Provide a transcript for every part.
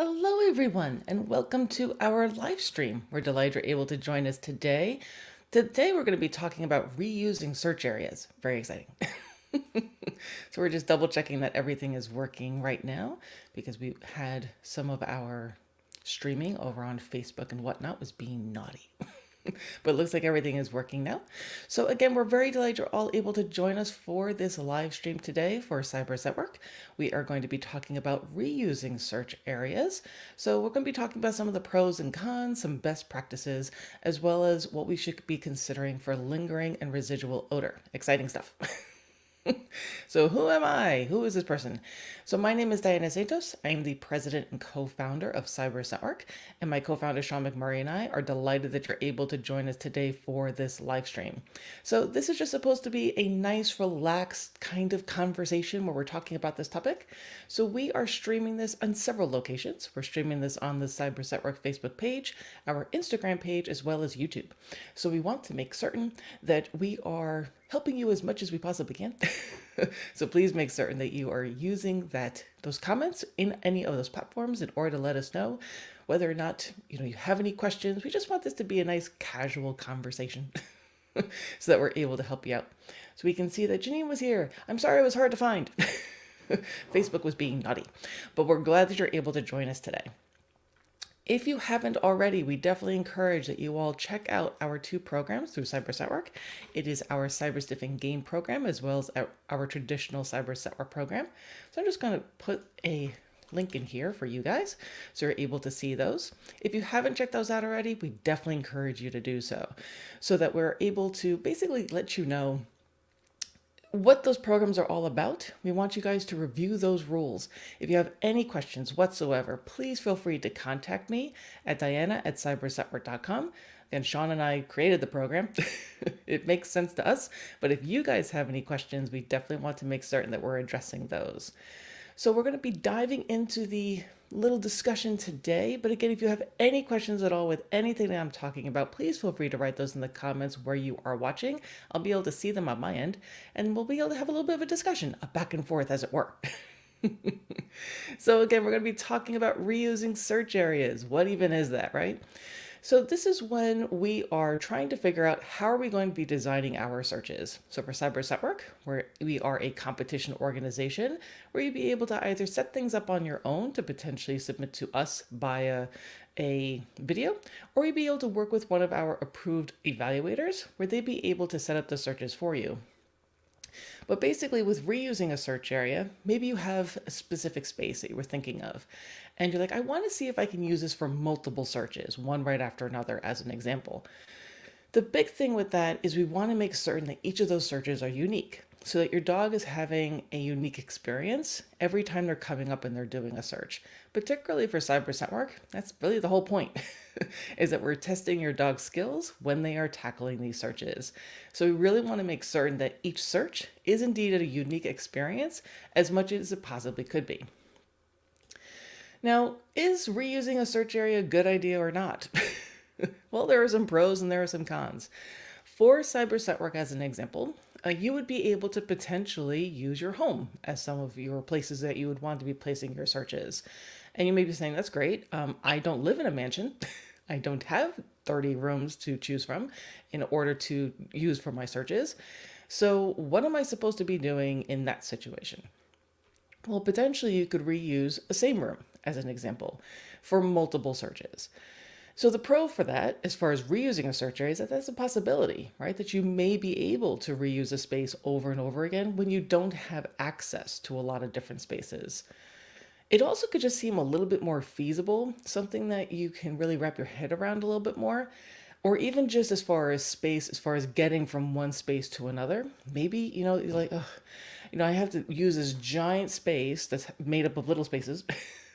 Hello, everyone, and welcome to our live stream. We're delighted you're able to join us today. Today, we're going to be talking about reusing search areas. Very exciting. So we're just double checking that everything is working right now because we had some of our streaming over on Facebook and whatnot was being naughty. But it looks like everything is working now. So again, we're very delighted you're all able to join us for this live stream today for Cyber Network. We are going to be talking about reusing search areas. So we're going to be talking about some of the pros and cons, some best practices, as well as what we should be considering for lingering and residual odor. Exciting stuff. So who am I? Who is this person? So my name is Diana Santos. I am the president and co-founder of Cyber Network, and my co-founder Sean McMurray and I are delighted that you're able to join us today for this live stream. So this is just supposed to be a nice, relaxed kind of conversation where we're talking about this topic. So we are streaming this on several locations. We're streaming this on the Cyber Network Facebook page, our Instagram page, as well as YouTube. So we want to make certain that we are helping you as much as we possibly can. So please make certain that you are using those comments in any of those platforms in order to let us know whether or not you have any questions. We just want this to be a nice casual conversation so that we're able to help you out. So we can see that Janine was here. I'm sorry it was hard to find. Facebook was being naughty, but we're glad that you're able to join us today. If you haven't already, we definitely encourage that you all check out our two programs through Cyber Network. It is our Cyber Sniffing game program as well as our traditional Cyber Network program. So I'm just going to put a link in here for you guys so you're able to see those. If you haven't checked those out already, we definitely encourage you to do so that we're able to basically let you know what those programs are all about. We want you guys to review those rules. If you have any questions whatsoever, please feel free to contact me at diana@cybersetwork.com. And Sean and I created the program. It makes sense to us. But if you guys have any questions, we definitely want to make certain that we're addressing those. So we're going to be diving into the little discussion today. But again, if you have any questions at all with anything that I'm talking about, please feel free to write those in the comments where you are watching. I'll be able to see them on my end, and we'll be able to have a little bit of a discussion, a back and forth as it were. So again, we're going to be talking about reusing search areas. What even is that, right? So this is when we are trying to figure out how are we going to be designing our searches. So for Cyber Network, where we are a competition organization, where you'd be able to either set things up on your own to potentially submit to us via a video, or you'd be able to work with one of our approved evaluators, where they'd be able to set up the searches for you. But basically with reusing a search area, maybe you have a specific space that you were thinking of, and you're like, I want to see if I can use this for multiple searches, one right after another as an example. The big thing with that is we want to make certain that each of those searches are unique so that your dog is having a unique experience every time they're coming up and they're doing a search. Particularly for Cyber Network, that's really the whole point, is that we're testing your dog's skills when they are tackling these searches. So we really want to make certain that each search is indeed a unique experience as much as it possibly could be. Now, is reusing a search area a good idea or not? Well, there are some pros and there are some cons. For Cyber Network, as an example, you would be able to potentially use your home as some of your places that you would want to be placing your searches. And you may be saying, that's great. I don't live in a mansion. I don't have 30 rooms to choose from in order to use for my searches. So what am I supposed to be doing in that situation? Well, potentially you could reuse a same room as an example for multiple searches. So the pro for that, as far as reusing a search area, is that that's a possibility, right? That you may be able to reuse a space over and over again when you don't have access to a lot of different spaces. It also could just seem a little bit more feasible, something that you can really wrap your head around a little bit more, or even just as far as space, as far as getting from one space to another. Maybe, you're like, ugh, I have to use this giant space that's made up of little spaces.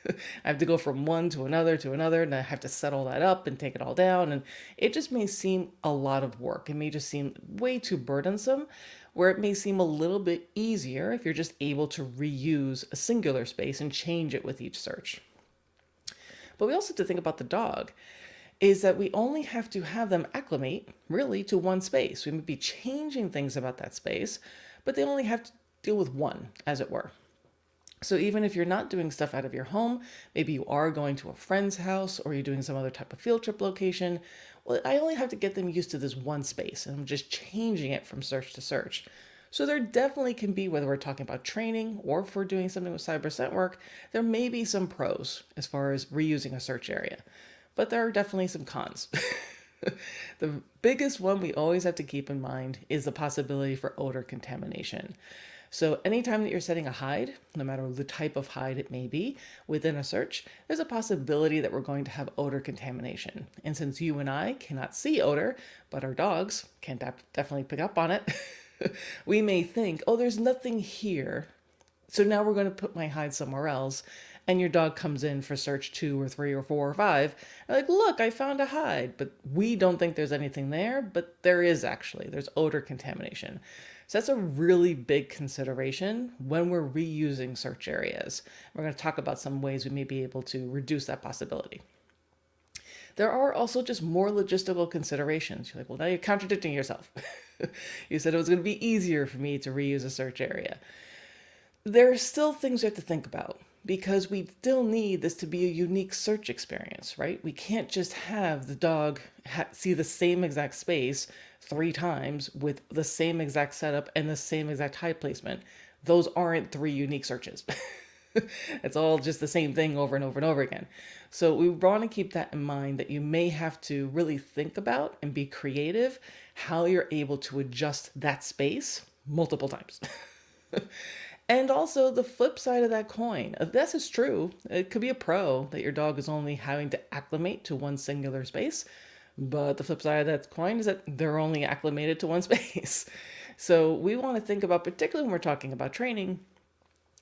I have to go from one to another, and I have to set all that up and take it all down. And it just may seem a lot of work. It may just seem way too burdensome, where it may seem a little bit easier if you're just able to reuse a singular space and change it with each search. But we also have to think about the dog, is that we only have to have them acclimate really to one space. We may be changing things about that space, but they only have to deal with one, as it were. So even if you're not doing stuff out of your home, maybe you are going to a friend's house or you're doing some other type of field trip location, well, I only have to get them used to this one space and I'm just changing it from search to search. So there definitely can be, whether we're talking about training or if we're doing something with cyber work, there may be some pros as far as reusing a search area, but there are definitely some cons. The biggest one we always have to keep in mind is the possibility for odor contamination. So anytime that you're setting a hide, no matter the type of hide it may be within a search, there's a possibility that we're going to have odor contamination. And since you and I cannot see odor, but our dogs can definitely pick up on it, we may think, oh, there's nothing here. So now we're going to put my hide somewhere else. And your dog comes in for search 2 or 3 or 4 or 5. And like, look, I found a hide. But we don't think there's anything there. But there is actually. There's odor contamination. So that's a really big consideration when we're reusing search areas. We're going to talk about some ways we may be able to reduce that possibility. There are also just more logistical considerations. You're like, well, now you're contradicting yourself. You said it was going to be easier for me to reuse a search area. There are still things we have to think about because we still need this to be a unique search experience, right? We can't just have the dog see the same exact space 3 times with the same exact setup and the same exact hide placement. Those aren't 3 unique searches. It's all just the same thing over and over and over again. So we want to keep that in mind, that you may have to really think about and be creative how you're able to adjust that space multiple times. And also the flip side of that coin. If this is true, it could be a pro that your dog is only having to acclimate to one singular space. But the flip side of that coin is that they're only acclimated to one space. So we want to think about, particularly when we're talking about training,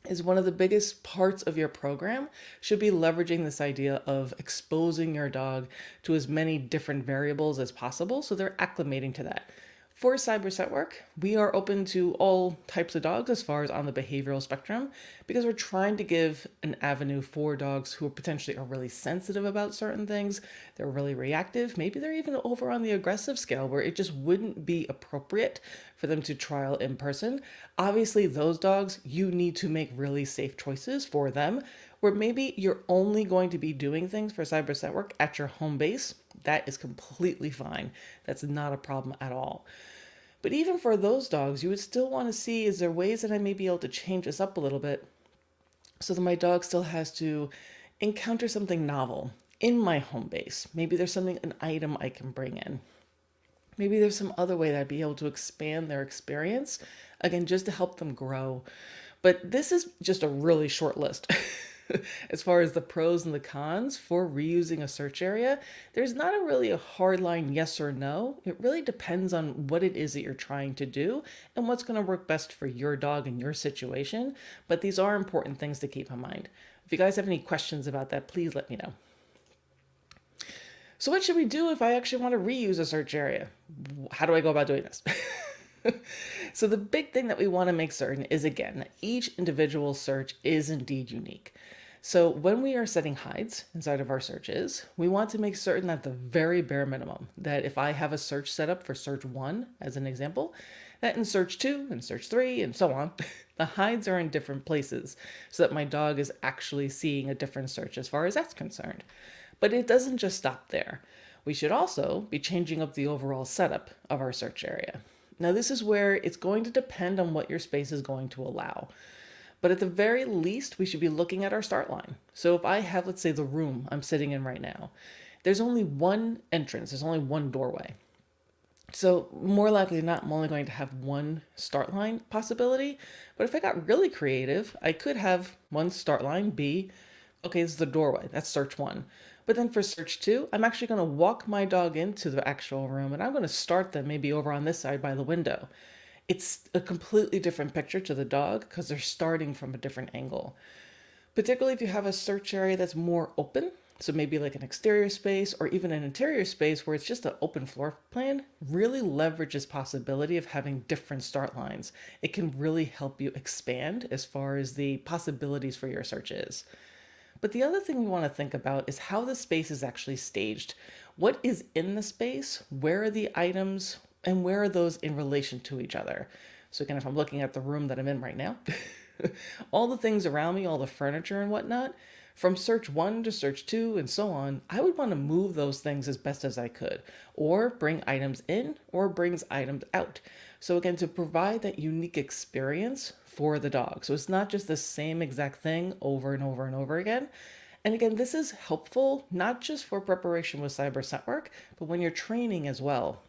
is one of the biggest parts of your program should be leveraging this idea of exposing your dog to as many different variables as possible so they're acclimating to that. For cyber work, we are open to all types of dogs as far as on the behavioral spectrum, because we're trying to give an avenue for dogs who potentially are really sensitive about certain things. They're really reactive. Maybe they're even over on the aggressive scale where it just wouldn't be appropriate for them to trial in person. Obviously, those dogs, you need to make really safe choices for them, where maybe you're only going to be doing things for cyber work at your home base. That is completely fine. That's not a problem at all. But even for those dogs, you would still want to see, is there ways that I may be able to change this up a little bit so that my dog still has to encounter something novel in my home base? Maybe there's an item I can bring in. Maybe there's some other way that I'd be able to expand their experience, again, just to help them grow. But this is just a really short list. As far as the pros and the cons for reusing a search area, there's not really a hard line yes or no. It really depends on what it is that you're trying to do and what's going to work best for your dog and your situation. But these are important things to keep in mind. If you guys have any questions about that, please let me know. So what should we do if I actually want to reuse a search area? How do I go about doing this? So the big thing that we want to make certain is, again, that each individual search is indeed unique. So when we are setting hides inside of our searches, we want to make certain that the very bare minimum, that if I have a search set up for search 1, as an example, that in search 2 and search 3 and so on, the hides are in different places so that my dog is actually seeing a different search as far as that's concerned. But it doesn't just stop there. We should also be changing up the overall setup of our search area. Now, this is where it's going to depend on what your space is going to allow. But at the very least, we should be looking at our start line. So if I have, let's say, the room I'm sitting in right now, there's only one entrance, there's only one doorway. So more likely than not, I'm only going to have one start line possibility. But if I got really creative, I could have one start line be, okay, this is the doorway, that's search 1. But then for search 2, I'm actually going to walk my dog into the actual room and I'm going to start them maybe over on this side by the window. It's a completely different picture to the dog because they're starting from a different angle. Particularly if you have a search area that's more open, so maybe like an exterior space or even an interior space where it's just an open floor plan, really leverages possibility of having different start lines. It can really help you expand as far as the possibilities for your searches. But the other thing we want to think about is how the space is actually staged. What is in the space? Where are the items? And where are those in relation to each other? So again, if I'm looking at the room that I'm in right now, All the things around me, all the furniture and whatnot, from search one to search two and so on, I would want to move those things as best as I could, or bring items in or brings items out. So again, to provide that unique experience for the dog. So it's not just the same exact thing over and over and over again. And again, this is helpful not just for preparation with cyber scent work, but when you're training as well,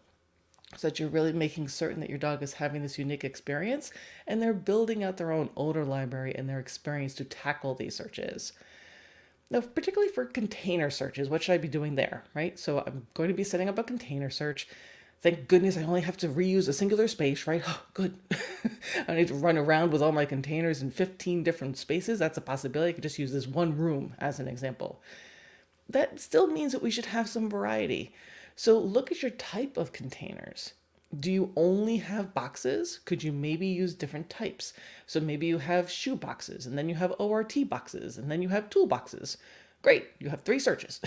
so that you're really making certain that your dog is having this unique experience and they're building out their own odor library and their experience to tackle these searches. Now, particularly for container searches, what should I be doing there, right? So I'm going to be setting up a container search. Thank goodness I only have to reuse a singular space, right? Oh, good. I don't need to run around with all my containers in 15 different spaces. That's a possibility. I could just use this one room as an example. That still means that we should have some variety. So look at your type of containers. Do you only have boxes? Could you maybe use different types? So maybe you have shoe boxes, and then you have ORT boxes, and then you have tool boxes. Great, you have 3 searches.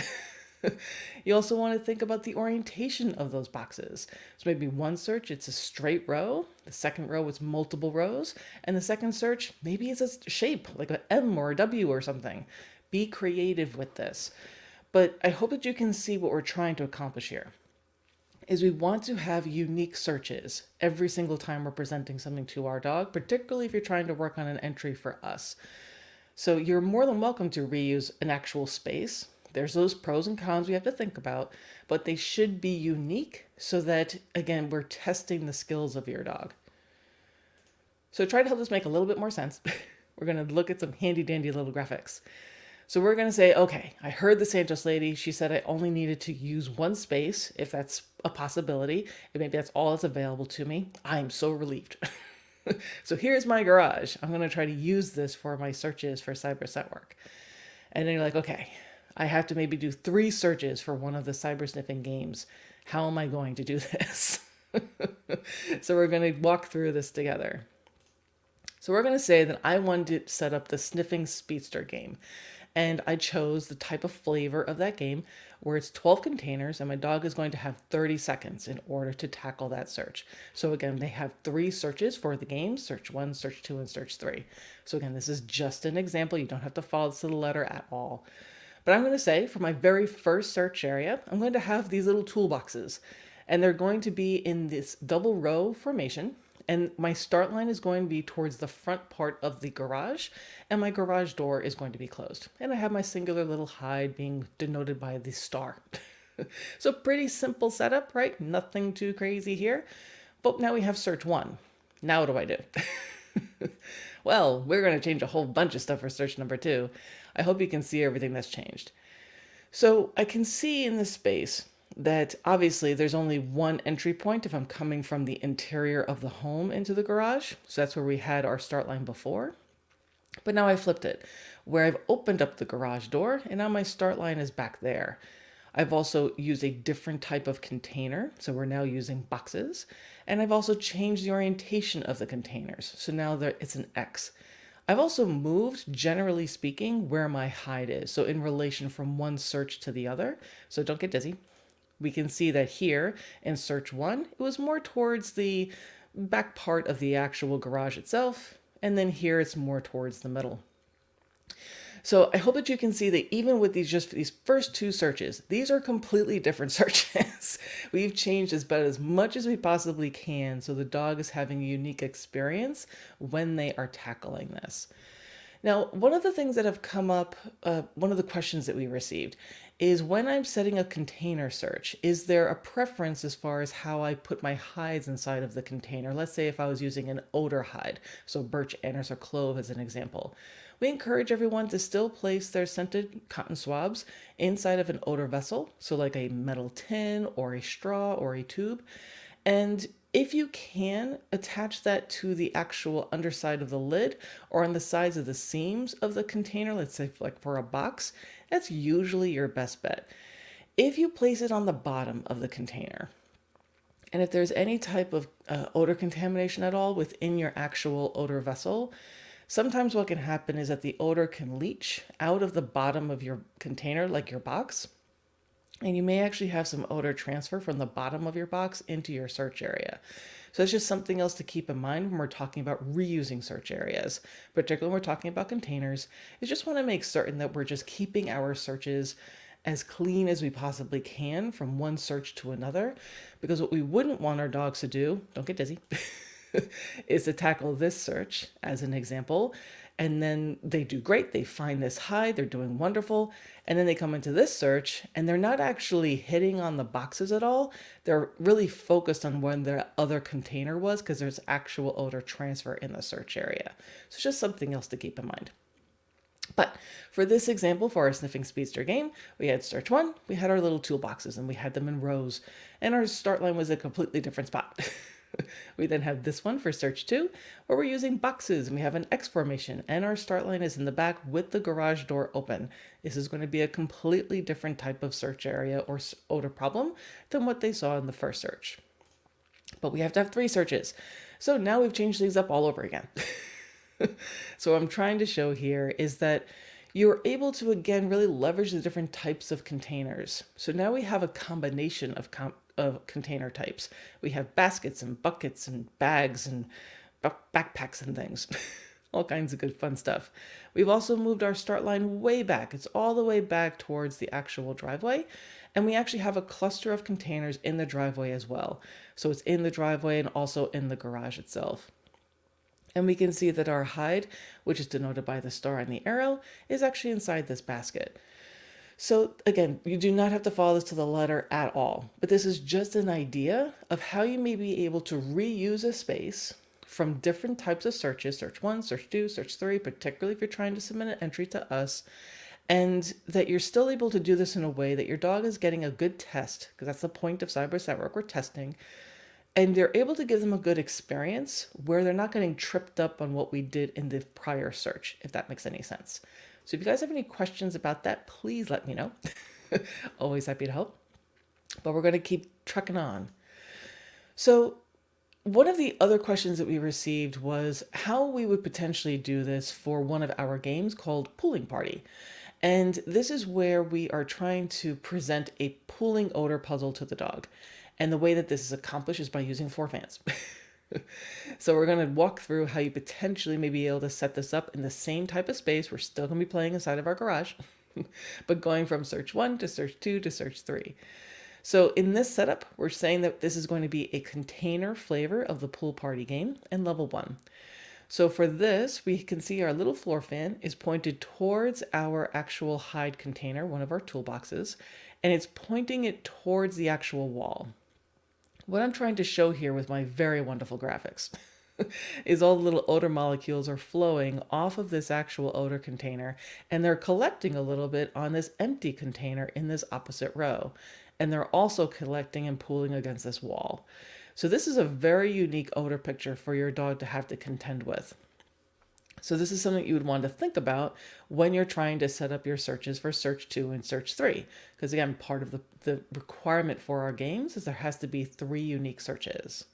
You also want to think about the orientation of those boxes. So maybe one search, it's a straight row. The second row, it's multiple rows. And the second search, maybe it's a shape, like an M or a W or something. Be creative with this. But I hope that you can see what we're trying to accomplish here. Is we want to have unique searches every single time we're presenting something to our dog, particularly if you're trying to work on an entry for us. So you're more than welcome to reuse an actual space. There's those pros and cons we have to think about, but they should be unique so that, again, we're testing the skills of your dog. So try to help this make a little bit more sense. We're going to look at some handy dandy little graphics. So we're going to say, okay, I heard the Santos lady. She said I only needed to use one space, if that's a possibility, and maybe that's all that's available to me. I'm so relieved. So here's my garage. I'm going to try to use this for my searches for cyber scent work. And then you're like, okay, I have to maybe do 3 searches for one of the cyber sniffing games. How am I going to do this? So we're going to walk through this together. So we're going to say that I wanted to set up the Sniffing Speedster game. And I chose the type of flavor of that game where it's 12 containers and my dog is going to have 30 seconds in order to tackle that search. So again, they have 3 searches for the game, search 1, search 2, and search 3. So again, this is just an example. You don't have to follow this to the letter at all. But I'm going to say for my very first search area, I'm going to have these little toolboxes. And they're going to be in this double row formation. And my start line is going to be towards the front part of the garage, and my garage door is going to be closed. And I have my singular little hide being denoted by the star. So pretty simple setup, right? Nothing too crazy here. But now we have search 1. Now what do I do? Well, we're going to change a whole bunch of stuff for search number 2. I hope you can see everything that's changed. So I can see in this space that obviously there's only one entry point if I'm coming from the interior of the home into the garage. So that's where we had our start line before. But now I flipped it, where I've opened up the garage door and now my start line is back there. I've also used a different type of container. So we're now using boxes. And I've also changed the orientation of the containers. So now it's an X. I've also moved, generally speaking, where my hide is. So in relation from one search to the other. So don't get dizzy. We can see that here in search 1, it was more towards the back part of the actual garage itself. And then here it's more towards the middle. So I hope that you can see that even with these first 2 searches, these are completely different searches. We've changed about as much as we possibly can so the dog is having a unique experience when they are tackling this. Now, one of the things that have come up, one of the questions that we received is when I'm setting a container search, is there a preference as far as how I put my hides inside of the container? Let's say if I was using an odor hide, so birch, anise, or clove as an example. We encourage everyone to still place their scented cotton swabs inside of an odor vessel, so like a metal tin or a straw or a tube. And if you can, attach that to the actual underside of the lid or on the sides of the seams of the container, let's say like for a box, that's usually your best bet. If you place it on the bottom of the container, and if there's any type of odor contamination at all within your actual odor vessel, sometimes what can happen is that the odor can leach out of the bottom of your container, like your box. And you may actually have some odor transfer from the bottom of your box into your search area. So it's just something else to keep in mind when we're talking about reusing search areas, particularly when we're talking about containers. You just want to make certain that we're just keeping our searches as clean as we possibly can from one search to another, because what we wouldn't want our dogs to do, don't get dizzy, is to tackle this search as an example. And then they do great. They find this hide. They're doing wonderful. And then they come into this search and they're not actually hitting on the boxes at all. They're really focused on where the other container was because there's actual odor transfer in the search area. So it's just something else to keep in mind. But for this example, for our Sniffing Speedster game, we had search one, we had our little toolboxes and we had them in rows, and our start line was a completely different spot. We then have this one for search two, where we're using boxes and we have an X formation, and our start line is in the back with the garage door open. This is going to be a completely different type of search area or odor problem than what they saw in the first search. But we have to have three searches. So now we've changed things up all over again. So what I'm trying to show here is that you're able to, again, really leverage the different types of containers. So now we have a combination of container types. We have baskets and buckets and bags and backpacks and things. All kinds of good fun stuff. We've also moved our start line way back. It's all the way back towards the actual driveway. And we actually have a cluster of containers in the driveway as well. So it's in the driveway and also in the garage itself. And we can see that our hide, which is denoted by the star and the arrow, is actually inside this basket. So again, you do not have to follow this to the letter at all, but this is just an idea of how you may be able to reuse a space from different types of searches, search one, search two, search three, particularly if you're trying to submit an entry to us, and that you're still able to do this in a way that your dog is getting a good test, because that's the point of Side by Side Work, we're testing, and they're able to give them a good experience where they're not getting tripped up on what we did in the prior search, if that makes any sense. So if you guys have any questions about that, please let me know. Always happy to help. But we're going to keep trucking on. So one of the other questions that we received was how we would potentially do this for one of our games called Pooling Party. And this is where we are trying to present a pooling odor puzzle to the dog. And the way that this is accomplished is by using 4 fans. So we're going to walk through how you potentially may be able to set this up in the same type of space. We're still going to be playing inside of our garage, but going from search 1 to search 2 to search 3. So in this setup, we're saying that this is going to be a container flavor of the pool party game and level 1. So for this, we can see our little floor fan is pointed towards our actual hide container, one of our toolboxes, and it's pointing it towards the actual wall. What I'm trying to show here with my very wonderful graphics is all the little odor molecules are flowing off of this actual odor container, and they're collecting a little bit on this empty container in this opposite row. And they're also collecting and pooling against this wall. So this is a very unique odor picture for your dog to have to contend with. So this is something you would want to think about when you're trying to set up your searches for search 2 and search 3. Because again, part of the requirement for our games is there has to be 3 unique searches.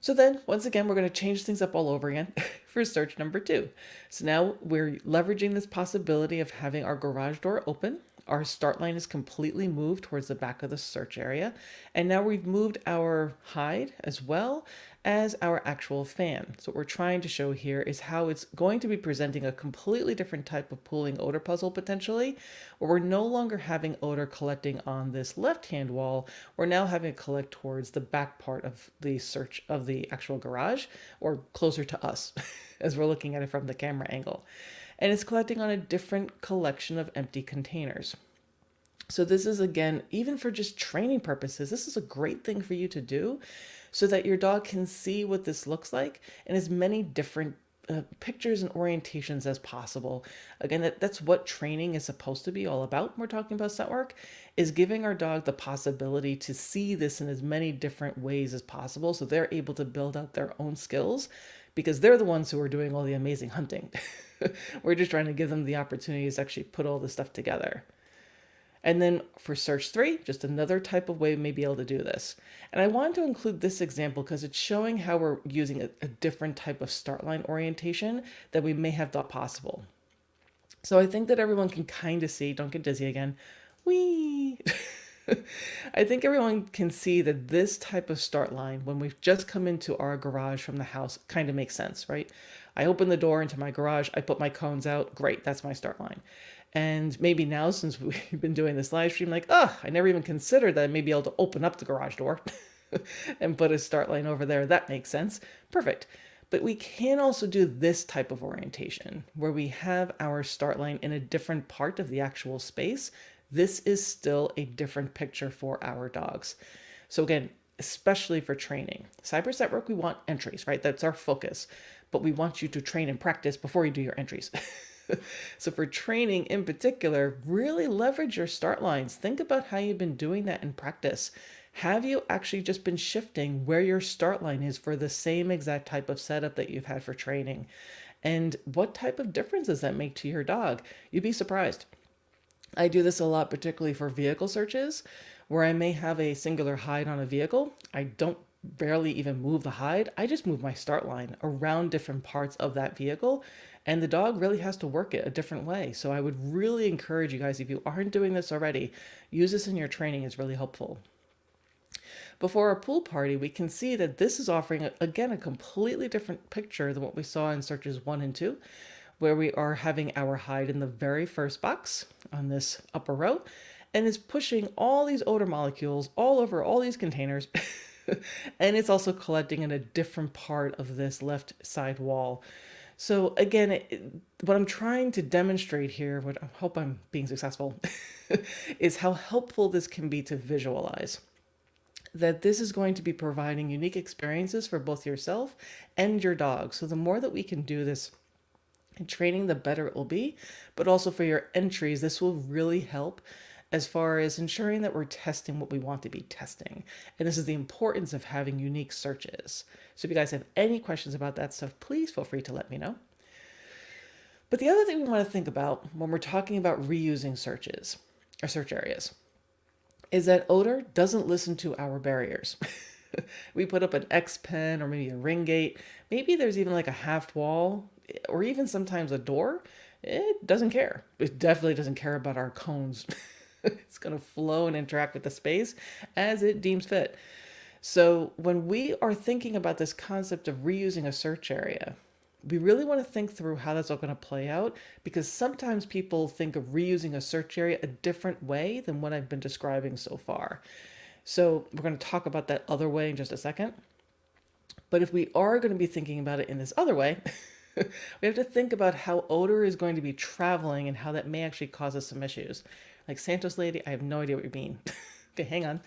So then, once again, we're going to change things up all over again for search number 2. So now we're leveraging this possibility of having our garage door open. Our start line is completely moved towards the back of the search area. And now we've moved our hide as well as our actual fan. So what we're trying to show here is how it's going to be presenting a completely different type of pooling odor puzzle potentially, where we're no longer having odor collecting on this left-hand wall. We're now having it collect towards the back part of the search of the actual garage, or closer to us as we're looking at it from the camera angle. And it's collecting on a different collection of empty containers. So this is, again, even for just training purposes, this is a great thing for you to do so that your dog can see what this looks like in as many different pictures and orientations as possible. Again, that's what training is supposed to be all about. When we're talking about scent work, is giving our dog the possibility to see this in as many different ways as possible so they're able to build out their own skills, because they're the ones who are doing all the amazing hunting. We're just trying to give them the opportunities to actually put all this stuff together. And then for search 3, just another type of way we may be able to do this. And I wanted to include this example because it's showing how we're using a different type of start line orientation that we may have thought possible. So I think that everyone can kind of see, don't get dizzy again, Whee! I think everyone can see that this type of start line, when we've just come into our garage from the house, kind of makes sense, right? I open the door into my garage, I put my cones out, great, that's my start line. And maybe now, since we've been doing this live stream, like, oh, I never even considered that I may be able to open up the garage door and put a start line over there. That makes sense. Perfect. But we can also do this type of orientation where we have our start line in a different part of the actual space. This is still a different picture for our dogs. So again, especially for training. Cyber Set Work, we want entries, right? That's our focus. But we want you to train and practice before you do your entries. So for training in particular, really leverage your start lines. Think about how you've been doing that in practice. Have you actually just been shifting where your start line is for the same exact type of setup that you've had for training? And what type of difference does that make to your dog? You'd be surprised. I do this a lot, particularly for vehicle searches, where I may have a singular hide on a vehicle. I don't barely even move the hide. I just move my start line around different parts of that vehicle, and the dog really has to work it a different way. So I would really encourage you guys, if you aren't doing this already, use this in your training. It's really helpful. Before our pool party, we can see that this is offering, again, a completely different picture than what we saw in searches 1 and 2, where we are having our hide in the very first box on this upper row, and is pushing all these odor molecules all over all these containers. And it's also collecting in a different part of this left side wall. So again, what I'm trying to demonstrate here, what I hope I'm being successful, is how helpful this can be to visualize. That this is going to be providing unique experiences for both yourself and your dog. So the more that we can do this in training, the better it will be. But also for your entries, this will really help as far as ensuring that we're testing what we want to be testing. And this is the importance of having unique searches. So if you guys have any questions about that stuff, please feel free to let me know. But the other thing we want to think about when we're talking about reusing searches or search areas is that odor doesn't listen to our barriers. We put up an X pen or maybe a ring gate. Maybe there's even like a half wall or even sometimes a door. It doesn't care. It definitely doesn't care about our cones. It's going to flow and interact with the space as it deems fit. So when we are thinking about this concept of reusing a search area, we really want to think through how that's all going to play out, because sometimes people think of reusing a search area a different way than what I've been describing so far. So we're going to talk about that other way in just a second. But if we are going to be thinking about it in this other way, we have to think about how odor is going to be traveling and how that may actually cause us some issues. Like, Santos lady, I have no idea what you mean. Okay, hang on.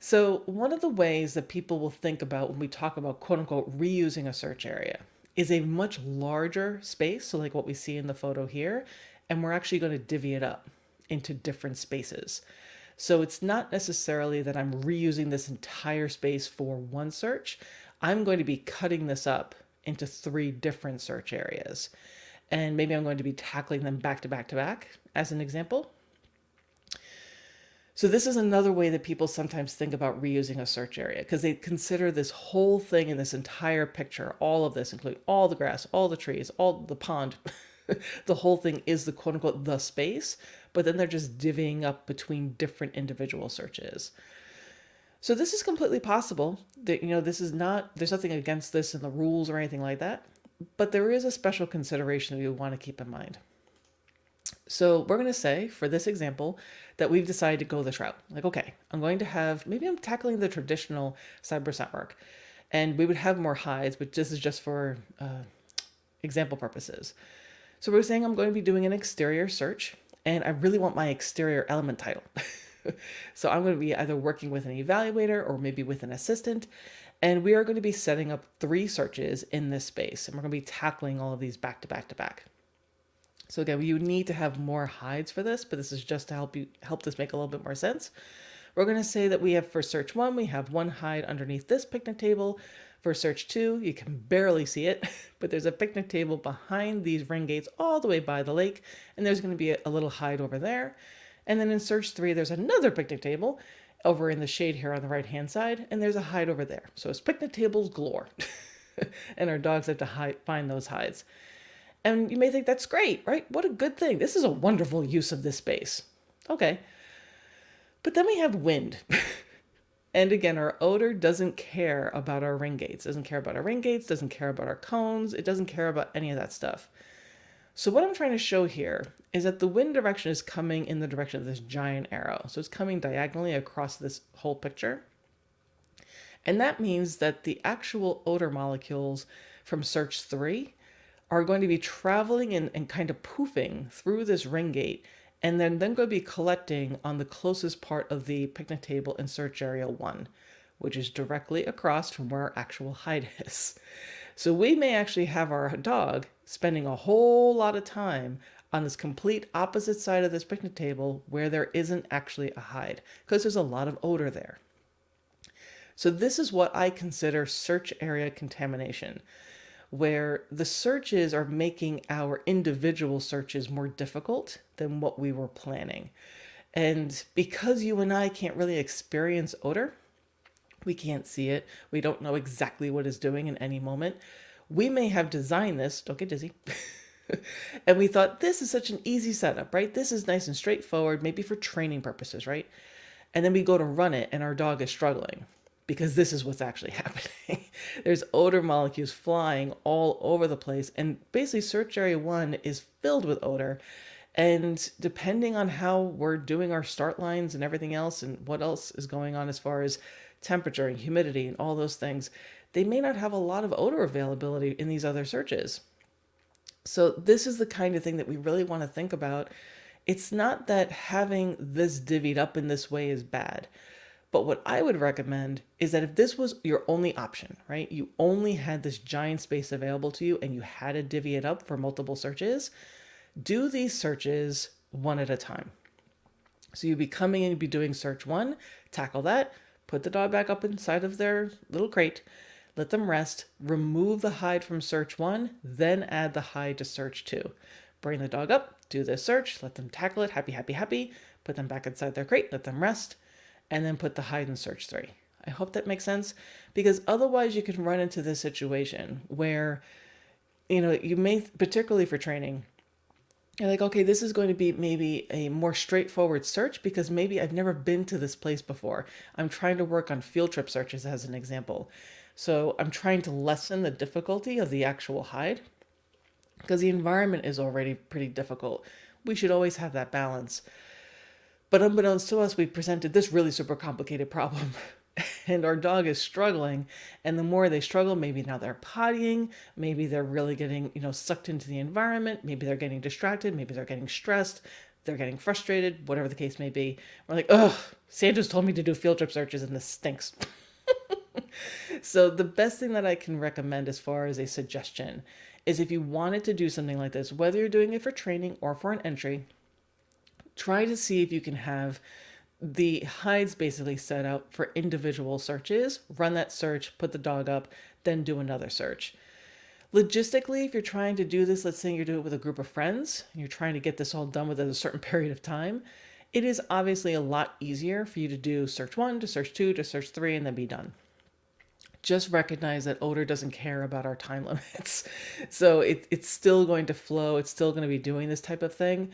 So one of the ways that people will think about when we talk about quote unquote reusing a search area is a much larger space. So like what we see in the photo here, and we're actually going to divvy it up into different spaces. So it's not necessarily that I'm reusing this entire space for one search. I'm going to be cutting this up into 3 different search areas. And maybe I'm going to be tackling them back to back to back as an example. So this is another way that people sometimes think about reusing a search area, because they consider this whole thing in this entire picture, all of this, including all the grass, all the trees, all the pond, the whole thing is the quote unquote the space, but then they're just divvying up between different individual searches. So this is completely possible. That, this is not, there's nothing against this in the rules or anything like that, but there is a special consideration that you want to keep in mind. So we're going to say, for this example, that we've decided to go this route. Like, okay, maybe I'm tackling the traditional cyber network, and we would have more hides, but this is just for example purposes. So we're saying I'm going to be doing an exterior search, and I really want my exterior element title. So I'm going to be either working with an evaluator or maybe with an assistant, and we are going to be setting up 3 searches in this space, and we're going to be tackling all of these back to back to back. So again, you need to have more hides for this, but this is just to help this make a little bit more sense. We're going to say that we have, for search 1, we have 1 hide underneath this picnic table. For search 2, you can barely see it, but there's a picnic table behind these ring gates all the way by the lake, and there's going to be a little hide over there. And then in search 3, there's another picnic table over in the shade here on the right-hand side, and there's a hide over there. So it's picnic tables galore, and our dogs have to find those hides. And you may think that's great, right? What a good thing. This is a wonderful use of this space. Okay, But then we have wind. And again, our odor doesn't care about our ring gates, doesn't care about our ring gates, doesn't care about our cones, it doesn't care about any of that stuff. So what I'm trying to show here is that the wind direction is coming in the direction of this giant arrow. So it's coming diagonally across this whole picture. And that means that the actual odor molecules from search 3 are going to be traveling and kind of poofing through this ring gate, and then going to be collecting on the closest part of the picnic table in search area 1, which is directly across from where our actual hide is. So we may actually have our dog spending a whole lot of time on this complete opposite side of this picnic table where there isn't actually a hide, because there's a lot of odor there. So this is what I consider search area contamination, where the searches are making our individual searches more difficult than what we were planning. And because you and I can't really experience odor, we can't see it, we don't know exactly what it's doing in any moment, we may have designed this, don't get dizzy, and we thought this is such an easy setup, right? This is nice and straightforward, maybe for training purposes, right? And then we go to run it and our dog is struggling, because this is what's actually happening. There's odor molecules flying all over the place, and basically search area 1 is filled with odor. And depending on how we're doing our start lines and everything else, and what else is going on as far as temperature and humidity and all those things, they may not have a lot of odor availability in these other searches. So this is the kind of thing that we really want to think about. It's not that having this divvied up in this way is bad. But what I would recommend is that if this was your only option, right? You only had this giant space available to you and you had to divvy it up for multiple searches, do these searches one at a time. So you'd be coming in, you'd be doing search 1, tackle that, put the dog back up inside of their little crate, let them rest, remove the hide from search 1, then add the hide to search 2. Bring the dog up, do this search, let them tackle it, happy, happy, happy, put them back inside their crate, let them rest, and then put the hide in search 3. I hope that makes sense, because otherwise you can run into this situation where, you may, particularly for training, you're like, okay, this is going to be maybe a more straightforward search because maybe I've never been to this place before. I'm trying to work on field trip searches as an example. So I'm trying to lessen the difficulty of the actual hide because the environment is already pretty difficult. We should always have that balance. But unbeknownst to us, we presented this really super complicated problem and our dog is struggling. And the more they struggle, maybe now they're pottying, maybe they're really getting, sucked into the environment. Maybe they're getting distracted. Maybe they're getting stressed. They're getting frustrated, whatever the case may be. We're like, ugh, Sandra's told me to do field trip searches and this stinks. So the best thing that I can recommend as far as a suggestion is if you wanted to do something like this, whether you're doing it for training or for an entry, try to see if you can have the hides basically set up for individual searches, run that search, put the dog up, then do another search. Logistically, if you're trying to do this, let's say you do it with a group of friends, and you're trying to get this all done within a certain period of time, it is obviously a lot easier for you to do search 1 to search 2 to search 3 and then be done. Just recognize that odor doesn't care about our time limits. So it's still going to flow. It's still going to be doing this type of thing.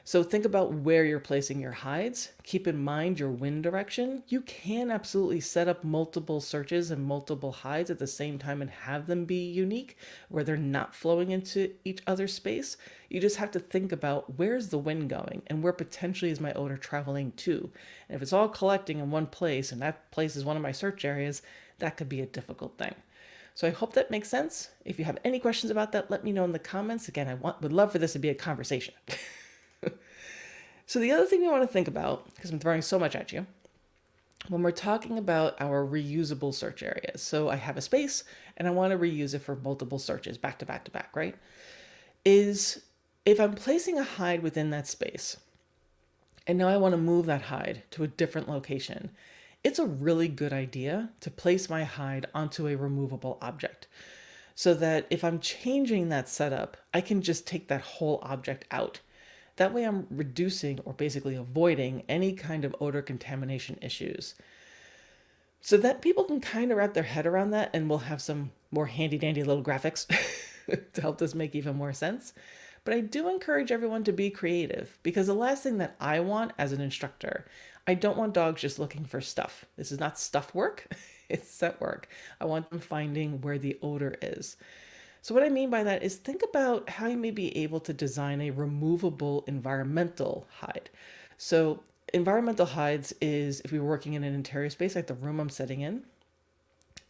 So think about where you're placing your hides. Keep in mind your wind direction. You can absolutely set up multiple searches and multiple hides at the same time and have them be unique where they're not flowing into each other's space. You just have to think about where's the wind going and where potentially is my odor traveling to. And if it's all collecting in one place and that place is one of my search areas, that could be a difficult thing. So I hope that makes sense. If you have any questions about that, let me know in the comments. Again, would love for this to be a conversation. So the other thing we want to think about, because I'm throwing so much at you, when we're talking about our reusable search areas, so I have a space and I want to reuse it for multiple searches back to back to back, right? Is if I'm placing a hide within that space and now I want to move that hide to a different location, it's a really good idea to place my hide onto a removable object so that if I'm changing that setup, I can just take that whole object out. That way I'm reducing or basically avoiding any kind of odor contamination issues. So that people can kind of wrap their head around that, and we'll have some more handy dandy little graphics to help this make even more sense. But I do encourage everyone to be creative because the last thing that I want as an instructor, I don't want dogs just looking for stuff. This is not stuff work, it's scent work. I want them finding where the odor is. So, what I mean by that is think about how you may be able to design a removable environmental hide. So, environmental hides is if we were working in an interior space like the room I'm sitting in,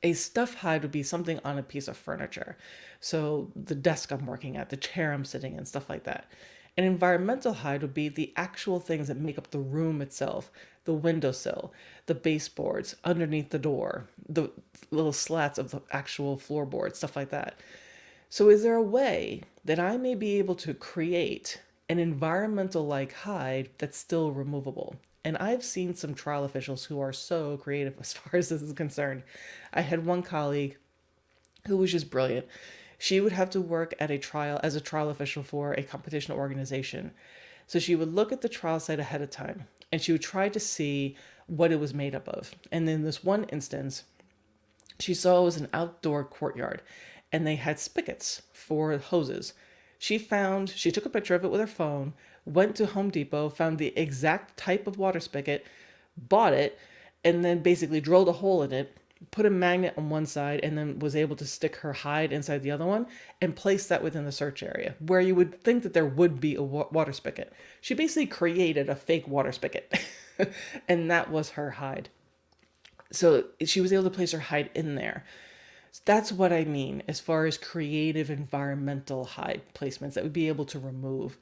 a stuff hide would be something on a piece of furniture. So, the desk I'm working at, the chair I'm sitting in, stuff like that. An environmental hide would be the actual things that make up the room itself, the windowsill, the baseboards, underneath the door, the little slats of the actual floorboard, stuff like that. So, is there a way that I may be able to create an environmental like hide that's still removable? And I've seen some trial officials who are so creative as far as this is concerned. I had one colleague who was just brilliant. She would have to work at a trial as a trial official for a competition organization. So she would look at the trial site ahead of time and she would try to see what it was made up of. And in this one instance, she saw it was an outdoor courtyard and they had spigots for hoses. She took a picture of it with her phone, went to Home Depot, found the exact type of water spigot, bought it, and then basically drilled a hole in it, put a magnet on one side, and then was able to stick her hide inside the other one and place that within the search area where you would think that there would be a water spigot. She basically created a fake water spigot, and that was her hide. So she was able to place her hide in there. That's what I mean as far as creative environmental hide placements that would be able to remove.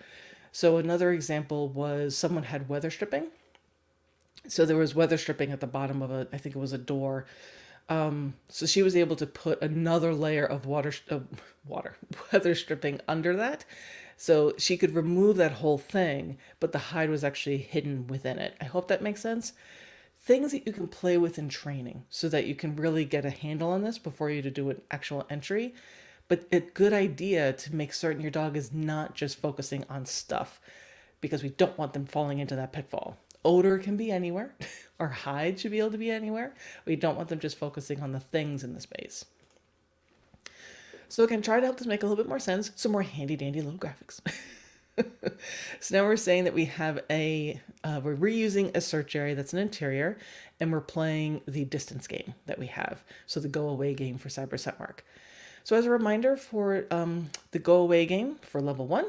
So another example was someone had weather stripping. So there was weather stripping at the bottom of I think it was a door. So she was able to put another layer of weather stripping under that. So she could remove that whole thing, but the hide was actually hidden within it. I hope that makes sense. Things that you can play with in training so that you can really get a handle on this before you to do an actual entry. But a good idea to make certain your dog is not just focusing on stuff because we don't want them falling into that pitfall. Odor can be anywhere. Our hide should be able to be anywhere. We don't want them just focusing on the things in the space. So again, try to help this make a little bit more sense. Some more handy dandy little graphics. So now we're saying that we have we're reusing a search area that's an interior, and we're playing the distance game that we have. So the go away game for Cyber Scent Mark. So as a reminder for the go away game for level 1,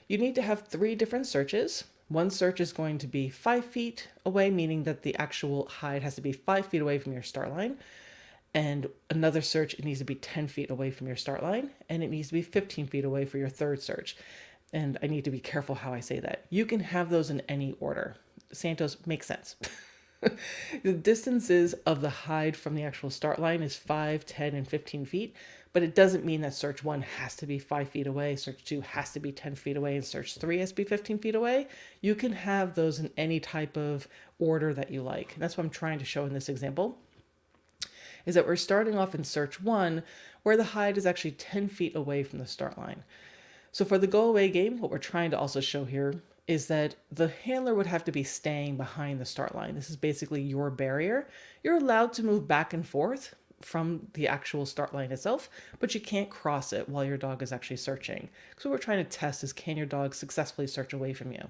you need to have 3 different searches. One search is going to be 5 feet away, meaning that the actual hide has to be 5 feet away from your start line. And another search, it needs to be 10 feet away from your start line. And it needs to be 15 feet away for your third search. And I need to be careful how I say that. You can have those in any order. Santos makes sense. The distances of the hide from the actual start line is 5, 10, and 15 feet. But it doesn't mean that search 1 has to be 5 feet away, search 2 has to be 10 feet away, and search 3 has to be 15 feet away. You can have those in any type of order that you like. And that's what I'm trying to show in this example, is that we're starting off in search 1, where the hide is actually 10 feet away from the start line. So for the go away game, what we're trying to also show here is that the handler would have to be staying behind the start line. This is basically your barrier. You're allowed to move back and forth from the actual start line itself, but you can't cross it while your dog is actually searching. So what we're trying to test is, can your dog successfully search away from you?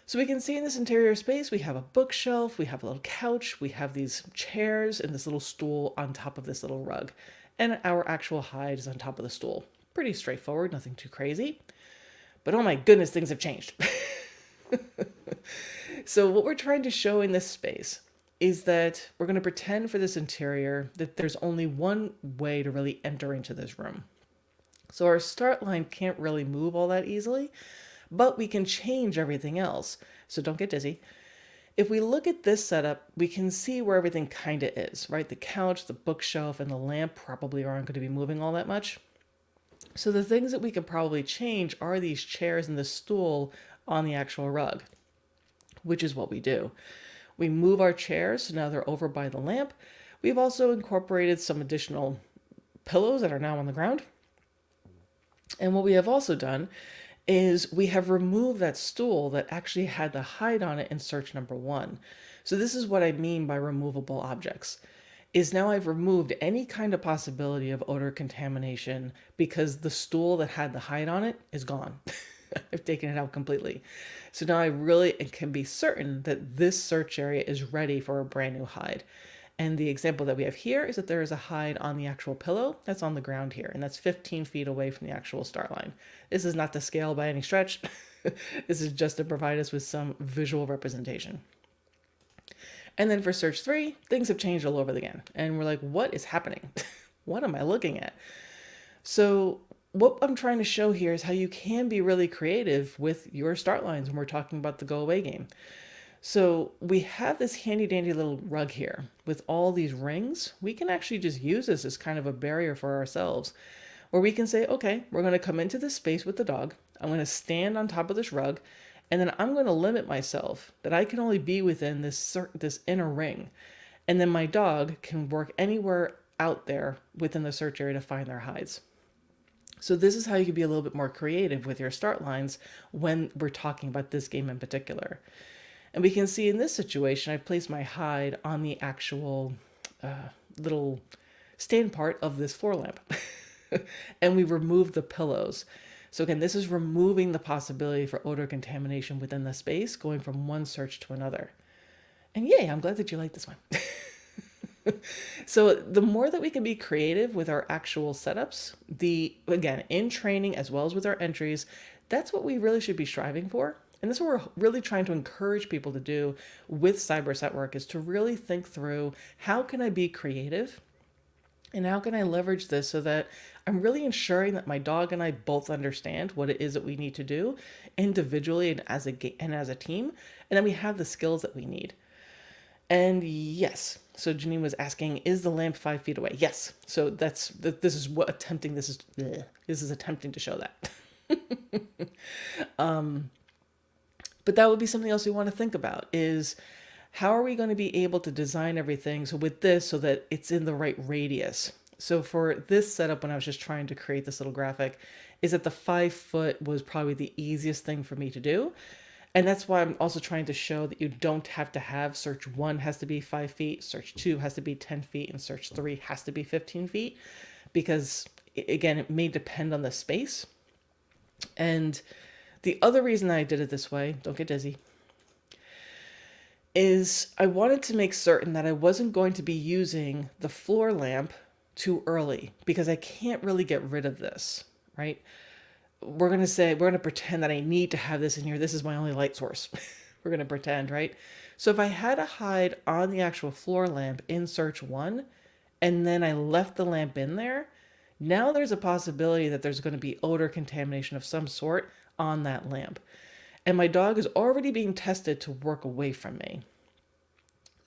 So we can see in this interior space, we have a bookshelf, we have a little couch, we have these chairs and this little stool on top of this little rug. And our actual hide is on top of the stool. Pretty straightforward, nothing too crazy. But oh my goodness, things have changed. So what we're trying to show in this space is that we're going to pretend for this interior that there's only one way to really enter into this room. So our start line can't really move all that easily, but we can change everything else. So don't get dizzy. If we look at this setup, we can see where everything kind of is, right? The couch, the bookshelf, and the lamp probably aren't going to be moving all that much. So the things that we can probably change are these chairs and the stool on the actual rug, which is what we do. We move our chairs, so now they're over by the lamp. We've also incorporated some additional pillows that are now on the ground. And what we have also done is we have removed that stool that actually had the hide on it in search number 1. So this is what I mean by removable objects. Is now I've removed any kind of possibility of odor contamination because the stool that had the hide on it is gone. I've taken it out completely. So now I really can be certain that this search area is ready for a brand new hide. And the example that we have here is that there is a hide on the actual pillow that's on the ground here, and that's 15 feet away from the actual start line. This is not to scale by any stretch. This is just to provide us with some visual representation. And then for search 3, things have changed all over again. And we're like, what is happening? What am I looking at? So what I'm trying to show here is how you can be really creative with your start lines when we're talking about the go away game. So we have this handy dandy little rug here with all these rings. We can actually just use this as kind of a barrier for ourselves, where we can say, okay, we're going to come into this space with the dog. I'm going to stand on top of this rug, and then I'm going to limit myself that I can only be within this inner ring. And then my dog can work anywhere out there within the search area to find their hides. So this is how you can be a little bit more creative with your start lines when we're talking about this game in particular. And we can see in this situation, I've placed my hide on the actual little stand part of this floor lamp. And we removed the pillows. So again, this is removing the possibility for odor contamination within the space, going from one search to another. And yay, I'm glad that you like this one. So the more that we can be creative with our actual setups, again, in training as well as with our entries, that's what we really should be striving for. And that's what we're really trying to encourage people to do with cyber set work, is to really think through, how can I be creative and how can I leverage this so that I'm really ensuring that my dog and I both understand what it is that we need to do individually and as a team, and then we have the skills that we need. And yes, so Janine was asking, is the lamp 5 feet away? Yes. So this is attempting to show that. But that would be something else we want to think about, is how are we going to be able to design everything so that it's in the right radius. So for this setup, when I was just trying to create this little graphic, is that the 5 foot was probably the easiest thing for me to do. And that's why I'm also trying to show that you don't have to have search 1 has to be 5 feet, search 2 has to be 10 feet, and search 3 has to be 15 feet. Because again, it may depend on the space. And the other reason I did it this way, don't get dizzy, is I wanted to make certain that I wasn't going to be using the floor lamp too early, because I can't really get rid of this, right? We're going to pretend that I need to have this in here. This is my only light source. We're going to pretend, right? So if I had a hide on the actual floor lamp in search 1, and then I left the lamp in there, now there's a possibility that there's going to be odor contamination of some sort on that lamp. And my dog is already being tested to work away from me.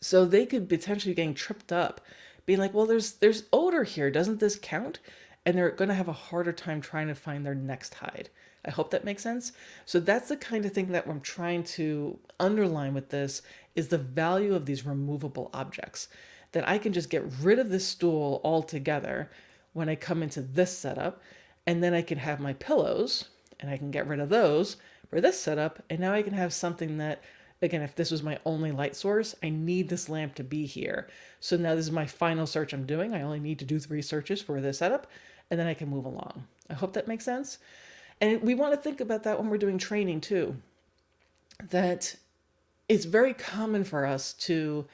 So they could potentially be getting tripped up, being like, well, there's odor here. Doesn't this count? And they're going to have a harder time trying to find their next hide. I hope that makes sense. So that's the kind of thing that I'm trying to underline with this, is the value of these removable objects. That I can just get rid of this stool altogether when I come into this setup, and then I can have my pillows, and I can get rid of those for this setup, and now I can have something that, again, if this was my only light source, I need this lamp to be here. So now this is my final search I'm doing. I only need to do 3 searches for this setup, and then I can move along. I hope that makes sense. And we want to think about that when we're doing training too. That it's very common for us to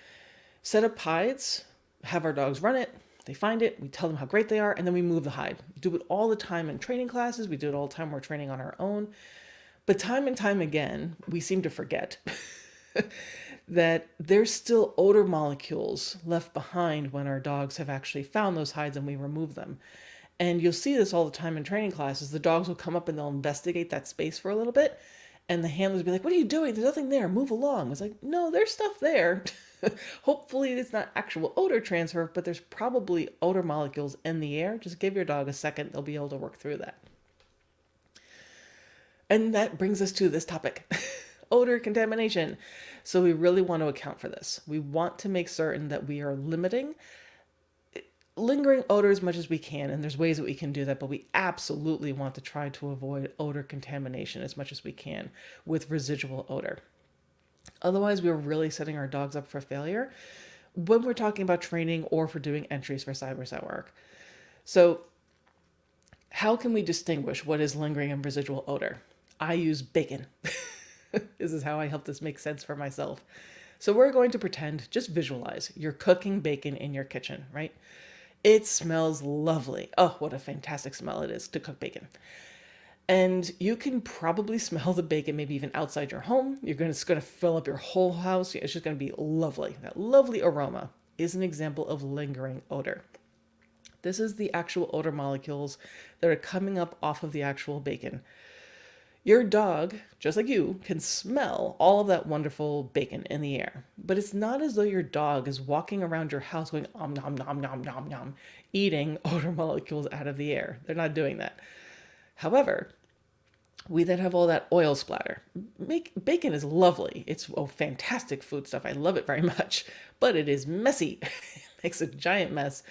set up hides, have our dogs run it, they find it, we tell them how great they are, and then we move the hide. We do it all the time in training classes. We do it all the time when we're training on our own. But time and time again, we seem to forget that there's still odor molecules left behind when our dogs have actually found those hides and we remove them. And you'll see this all the time in training classes. The dogs will come up and they'll investigate that space for a little bit. And the handlers will be like, what are you doing? There's nothing there. Move along. It's like, no, there's stuff there. Hopefully it's not actual odor transfer, but there's probably odor molecules in the air. Just give your dog a second. They'll be able to work through that. And that brings us to this topic, odor contamination. So we really want to account for this. We want to make certain that we are limiting lingering odor as much as we can. And there's ways that we can do that, but we absolutely want to try to avoid odor contamination as much as we can with residual odor. Otherwise, we're really setting our dogs up for failure when we're talking about training or for doing entries for cyberset work. So how can we distinguish what is lingering and residual odor? I use bacon. This is how I help this make sense for myself. So we're going to pretend, just visualize, you're cooking bacon in your kitchen, right? It smells lovely. Oh, what a fantastic smell it is to cook bacon. And you can probably smell the bacon maybe even outside your home. It's going to fill up your whole house. It's just going to be lovely. That lovely aroma is an example of lingering odor. This is the actual odor molecules that are coming up off of the actual bacon. Your dog, just like you, can smell all of that wonderful bacon in the air. But it's not as though your dog is walking around your house going om nom nom nom nom nom, eating odor molecules out of the air. They're not doing that. However, we then have all that oil splatter. Bacon is lovely. It's fantastic food stuff. I love it very much, but it is messy. It makes a giant mess.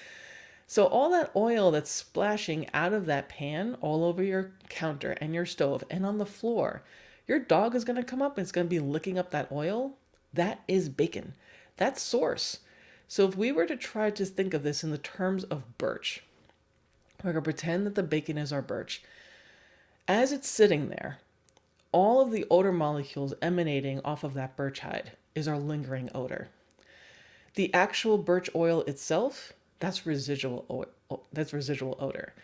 So all that oil that's splashing out of that pan all over your counter and your stove and on the floor, your dog is going to come up and it's going to be licking up that oil. That is bacon. That's source. So if we were to try to think of this in the terms of birch, we're going to pretend that the bacon is our birch. As it's sitting there, all of the odor molecules emanating off of that birch hide is our lingering odor. The actual birch oil itself, that's residual oil. That's residual odor.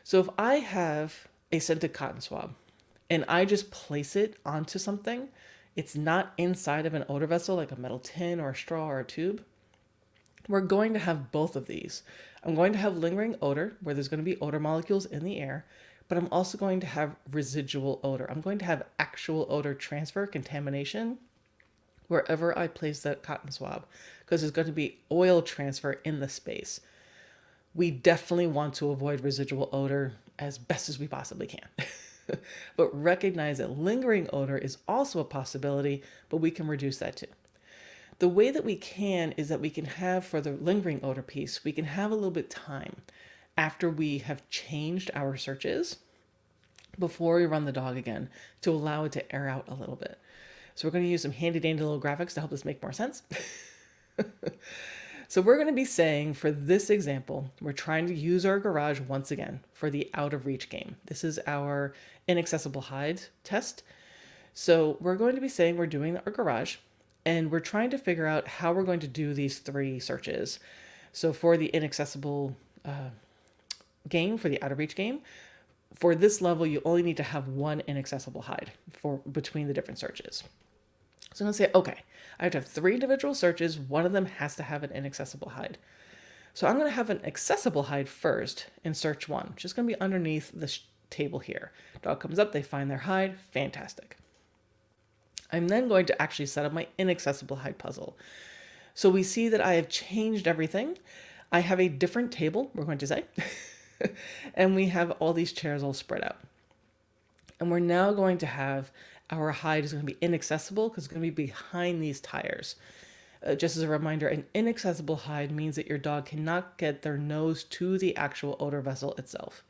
So if I have a scented cotton swab and I just place it onto something, it's not inside of an odor vessel like a metal tin or a straw or a tube. We're going to have both of these. I'm going to have lingering odor where there's going to be odor molecules in the air, but I'm also going to have residual odor. I'm going to have actual odor transfer, contamination, wherever I place that cotton swab, because there's going to be oil transfer in the space. We definitely want to avoid residual odor as best as we possibly can. But recognize that lingering odor is also a possibility, but we can reduce that too. The way that we can is that we can have, for the lingering odor piece, we can have a little bit time after we have changed our searches before we run the dog again to allow it to air out a little bit. So we're going to use some handy dandy little graphics to help this make more sense. So we're going to be saying, for this example, we're trying to use our garage once again for the out of reach game. This is our inaccessible hide test. So we're going to be saying we're doing our garage and we're trying to figure out how we're going to do these 3 searches. So for the inaccessible game, for the out of reach game, for this level, you only need to have 1 inaccessible hide for between the different searches. So I'm going to say, okay, I have to have 3 individual searches. One of them has to have an inaccessible hide. So I'm going to have an accessible hide first in search 1, which is going to be underneath the table here. Dog comes up, they find their hide. Fantastic. I'm then going to actually set up my inaccessible hide puzzle. So we see that I have changed everything. I have a different table, we're going to say, and we have all these chairs all spread out. And we're now going to have our hide is going to be inaccessible because it's going to be behind these tires. Just as a reminder, an inaccessible hide means that your dog cannot get their nose to the actual odor vessel itself.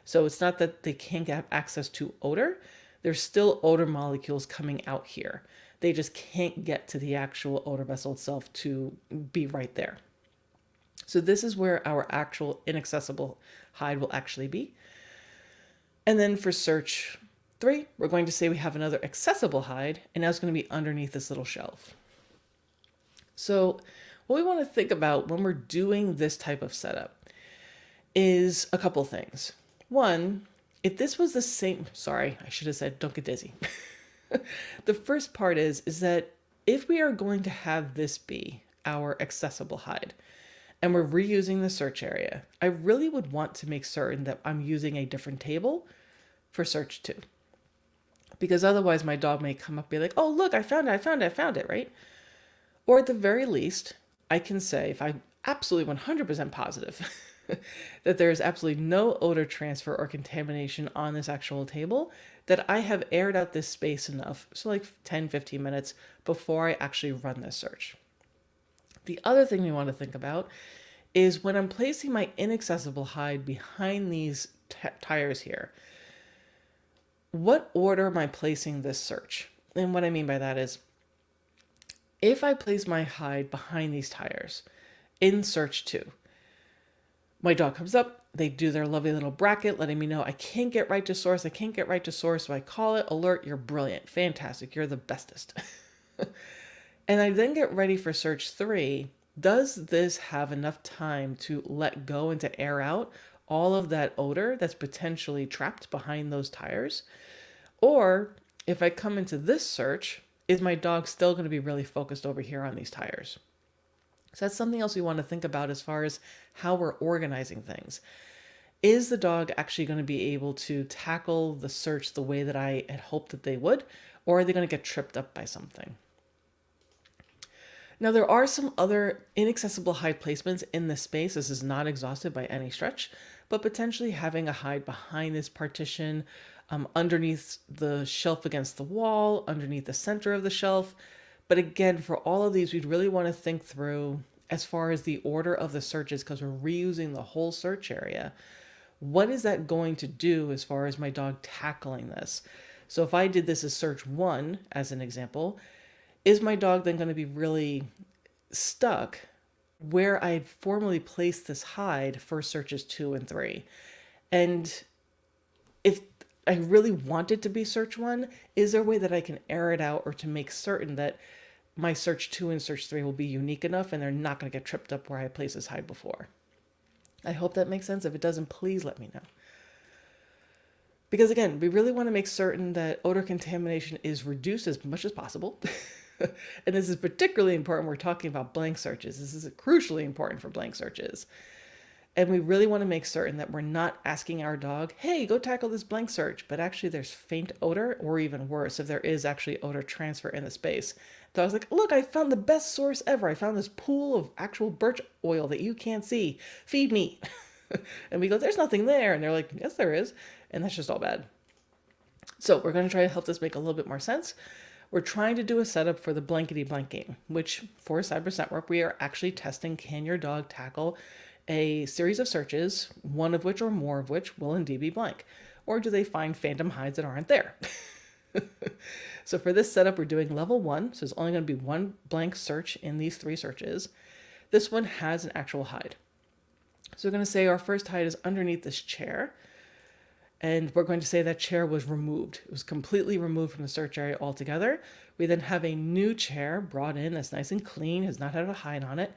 So it's not that they can't have access to odor. There's still odor molecules coming out here. They just can't get to the actual odor vessel itself to be right there. So this is where our actual inaccessible hide will actually be. And then for search 3, we're going to say we have another accessible hide, and now it's going to be underneath this little shelf. So what we want to think about when we're doing this type of setup is a couple things. One, if this was the same, sorry, I should have said, don't get dizzy. The first part is that if we are going to have this be our accessible hide, and we're reusing the search area, I really would want to make certain that I'm using a different table for search 2. Because otherwise my dog may come up and be like, oh, look, I found it, right? Or at the very least, I can say, if I'm absolutely 100% positive that there is absolutely no odor transfer or contamination on this actual table, that I have aired out this space enough, so like 10, 15 minutes before I actually run this search. The other thing we want to think about is when I'm placing my inaccessible hide behind these tires here, what order am I placing this search? And what I mean by that is, if I place my hide behind these tires in search 2, My dog comes up, they do their lovely little bracket, letting me know I can't get right to source. I can't get right to source. So I call it, alert, you're brilliant, fantastic, you're the bestest. And I then get ready for search 3. Does this have enough time to let go and to air out all of that odor that's potentially trapped behind those tires? Or if I come into this search, is my dog still going to be really focused over here on these tires? So that's something else we want to think about as far as how we're organizing things. Is the dog actually going to be able to tackle the search the way that I had hoped that they would? Or are they going to get tripped up by something? Now, there are some other inaccessible hide placements in this space. This is not exhausted by any stretch, but potentially having a hide behind this partition, underneath the shelf against the wall, underneath the center of the shelf. But again, for all of these, we'd really want to think through as far as the order of the searches, because we're reusing the whole search area. What is that going to do as far as my dog tackling this? So if I did this as search 1, as an example, is my dog then going to be really stuck where I had formerly placed this hide for searches 2 and 3? And if I really want it to be search 1, is there a way that I can air it out or to make certain that my search 2 and search 3 will be unique enough and they're not going to get tripped up where I placed this hide before? I hope that makes sense. If it doesn't, please let me know. Because again, we really want to make certain that odor contamination is reduced as much as possible. And this is particularly important when we're talking about blank searches. This is crucially important for blank searches. And we really want to make certain that we're not asking our dog, hey, go tackle this blank search, but actually there's faint odor, or even worse, if there is actually odor transfer in the space. The dog's like, look, I found the best source ever. I found this pool of actual birch oil that you can't see. Feed me. And we go, there's nothing there. And they're like, yes, there is. And that's just all bad. So we're going to try to help this make a little bit more sense. We're trying to do a setup for the blankety blank game, which for Cyber Work, we are actually testing, can your dog tackle a series of searches, one of which or more of which will indeed be blank? Or do they find phantom hides that aren't there? So for this setup, we're doing level 1. So there's only going to be one blank search in these 3 searches. This one has an actual hide. So we're going to say our first hide is underneath this chair. And we're going to say that chair was removed. It was completely removed from the search area altogether. We then have a new chair brought in that's nice and clean, has not had a hide on it.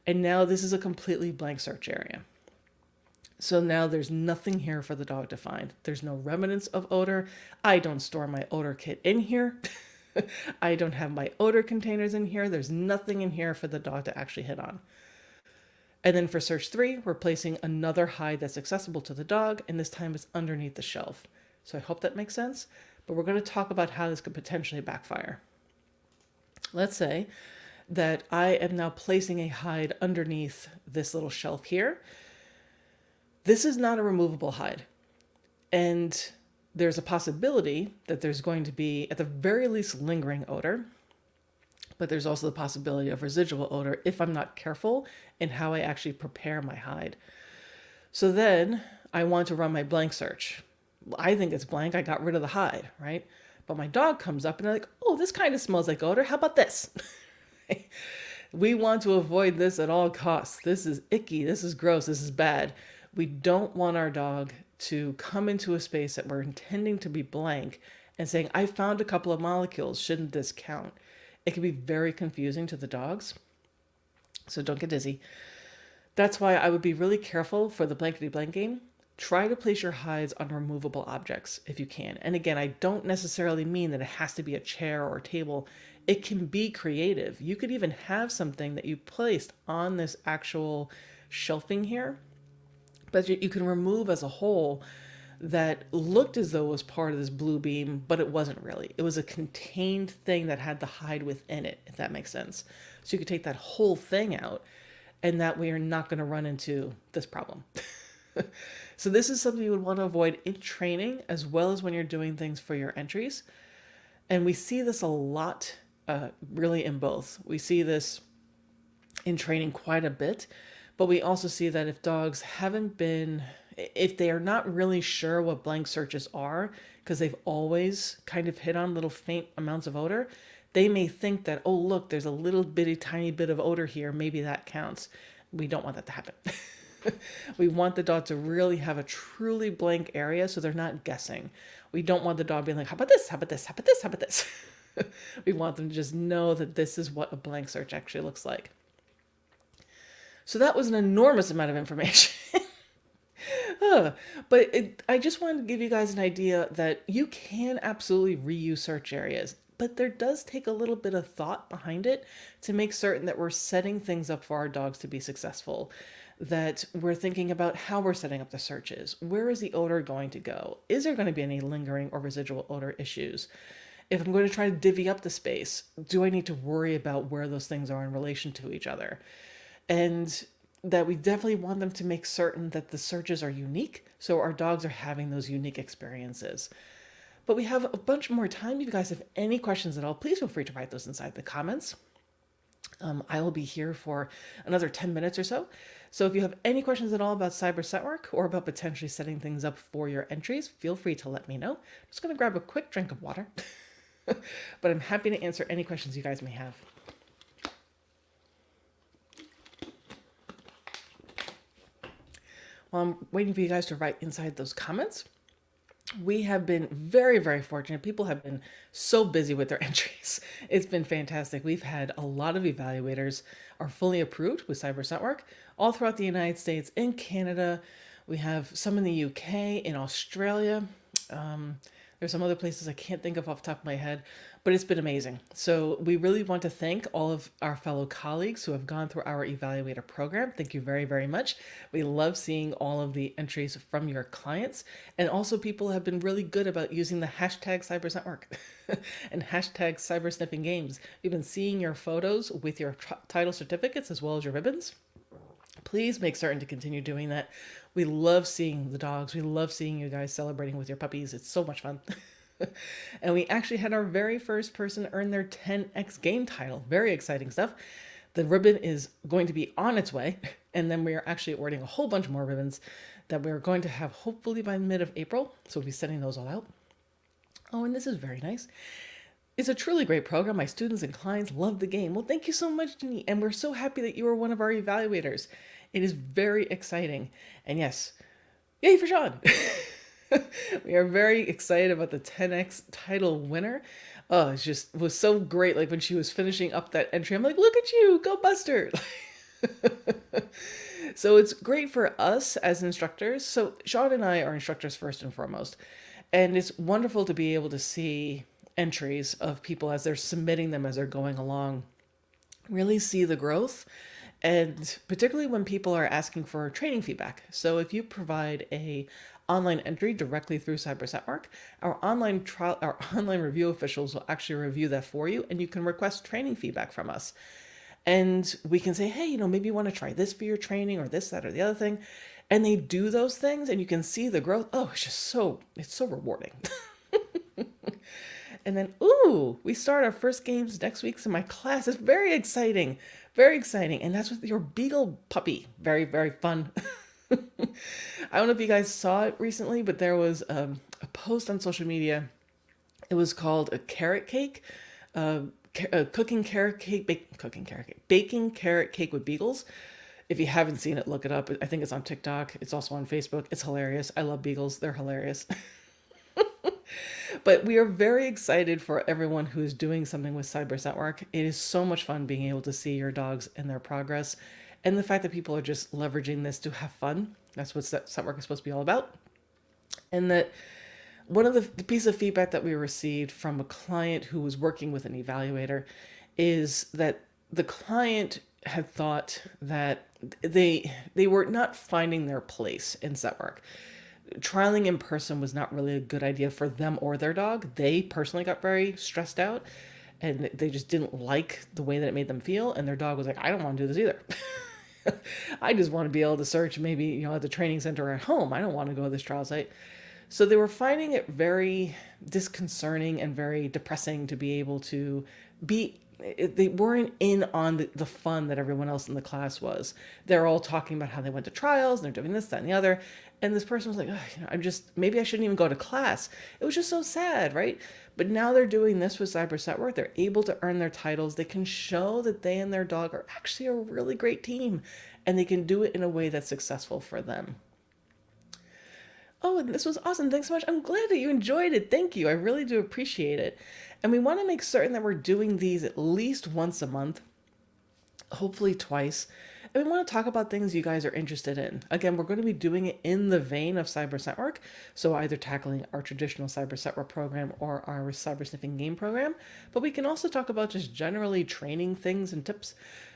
And now this is a completely blank search area. So now there's nothing here for the dog to find. There's no remnants of odor. I don't store my odor kit in here. I don't have my odor containers in here. There's nothing in here for the dog to actually hit on. And then for search 3, we're placing another hide that's accessible to the dog, and this time it's underneath the shelf. So I hope that makes sense, but we're going to talk about how this could potentially backfire. Let's say that I am now placing a hide underneath this little shelf here. This is not a removable hide. And there's a possibility that there's going to be, at the very least, lingering odor. But there's also the possibility of residual odor if I'm not careful in how I actually prepare my hide. So then I want to run my blank search. I think it's blank. I got rid of the hide, right? But my dog comes up and they're like, oh, this kind of smells like odor. How about this? We want to avoid this at all costs. This is icky. This is gross. This is bad. We don't want our dog to come into a space that we're intending to be blank and saying, I found a couple of molecules. Shouldn't this count? It can be very confusing to the dogs. So don't get dizzy. That's why I would be really careful for the blankety blank game. Try to place your hides on removable objects if you can. And again, I don't necessarily mean that it has to be a chair or a table. It can be creative. You could even have something that you placed on this actual shelving here, but you can remove as a whole that looked as though it was part of this blue beam, but it wasn't really. It was a contained thing that had the hide within it, if that makes sense. So you could take that whole thing out, and that way you're not going to run into this problem. So this is something you would want to avoid in training, as well as when you're doing things for your entries. And we see this a lot, really in both. We see this in training quite a bit, but we also see that if dogs haven't been, if they are not really sure what blank searches are, because they've always kind of hit on little faint amounts of odor, they may think that, oh, look, there's a little bitty tiny bit of odor here. Maybe that counts. We don't want that to happen. We want the dog to really have a truly blank area so they're not guessing. We don't want the dog being like, how about this? How about this? How about this? How about this? We want them to just know that this is what a blank search actually looks like. So that was an enormous amount of information. I just wanted to give you guys an idea that you can absolutely reuse search areas, but there does take a little bit of thought behind it to make certain that we're setting things up for our dogs to be successful, that we're thinking about how we're setting up the searches. Where is the odor going to go? Is there going to be any lingering or residual odor issues? If I'm going to try to divvy up the space, do I need to worry about where those things are in relation to each other? And that we definitely want them to make certain that the searches are unique, so our dogs are having those unique experiences. But we have a bunch more time. If you guys have any questions at all, please feel free to write those inside the comments. I will be here for another 10 minutes or so. So if you have any questions at all about CyberSetWork or about potentially setting things up for your entries, feel free to let me know. I'm just going to grab a quick drink of water, but I'm happy to answer any questions you guys may have. While I'm waiting for you guys to write inside those comments, we have been very, very fortunate. People have been so busy with their entries. It's been fantastic. We've had a lot of evaluators are fully approved with CyberSetWork all throughout the United States and Canada. We have some in the UK, in Australia. There's some other places I can't think of off the top of my head, but it's been amazing. So we really want to thank all of our fellow colleagues who have gone through our evaluator program. Thank you very, very much. We love seeing all of the entries from your clients. And also people have been really good about using the hashtag CyberSetWork and hashtag CyberSniffingGames. We've been seeing your photos with your title certificates as well as your ribbons. Please make certain to continue doing that. We love seeing the dogs. We love seeing you guys celebrating with your puppies. It's so much fun. And we actually had our very first person earn their 10X game title. Very exciting stuff. The ribbon is going to be on its way. And then we are actually ordering a whole bunch more ribbons that we're going to have hopefully by the mid of April. So we'll be sending those all out. Oh, and this is very nice. It's a truly great program. My students and clients love the game. Well, thank you so much, Jenny. And we're so happy that you are one of our evaluators. It is very exciting. And yes, yay for Sean. We are very excited about the 10X title winner. Oh, it was so great. Like when she was finishing up that entry, I'm like, look at you, go Buster. So it's great for us as instructors. So Sean and I are instructors first and foremost. And it's wonderful to be able to see entries of people as they're submitting them, as they're going along, really see the growth. And particularly when people are asking for training feedback. So if you provide a online entry directly through CyberSetWork, our online review officials will actually review that for you, and you can request training feedback from us. And we can say, hey, maybe you want to try this for your training or this, that, or the other thing. And they do those things and you can see the growth. Oh, it's so rewarding. And then, ooh, we start our first games next week. So my class is very exciting. Very exciting. And that's with your Beagle puppy. Very, very fun. I don't know if you guys saw it recently, but there was a post on social media. It was called a carrot cake, baking carrot cake with beagles. If you haven't seen it, look it up. I think it's on TikTok. It's also on Facebook. It's hilarious. I love beagles. They're hilarious. But we are very excited for everyone who is doing something with CyberSetWork. It is so much fun being able to see your dogs and their progress. And the fact that people are just leveraging this to have fun. That's what Setwork is supposed to be all about. And that one of the pieces of feedback that we received from a client who was working with an evaluator is that the client had thought that they were not finding their place in Setwork. Trialing in person was not really a good idea for them or their dog. They personally got very stressed out and they just didn't like the way that it made them feel. And their dog was like, I don't want to do this either. I just want to be able to search maybe, at the training center or at home. I don't want to go to this trial site. So they were finding it very disconcerting and very depressing to be able to they weren't in on the fun that everyone else in the class was. They're all talking about how they went to trials and they're doing this, that, and the other. And this person was like, maybe I shouldn't even go to class. It was just so sad, right? But now they're doing this with CyberSetWork. They're able to earn their titles. They can show that they and their dog are actually a really great team. and they can do it in a way that's successful for them. Oh, and this was awesome. Thanks so much. I'm glad that you enjoyed it. Thank you. I really do appreciate it. And we want to make certain that we're doing these at least once a month, hopefully twice. And we want to talk about things you guys are interested in. Again, we're going to be doing it in the vein of Cyber Scent Work. So either tackling our traditional Cyber Scent Work program or our cyber sniffing game program. But we can also talk about just generally training things and tips,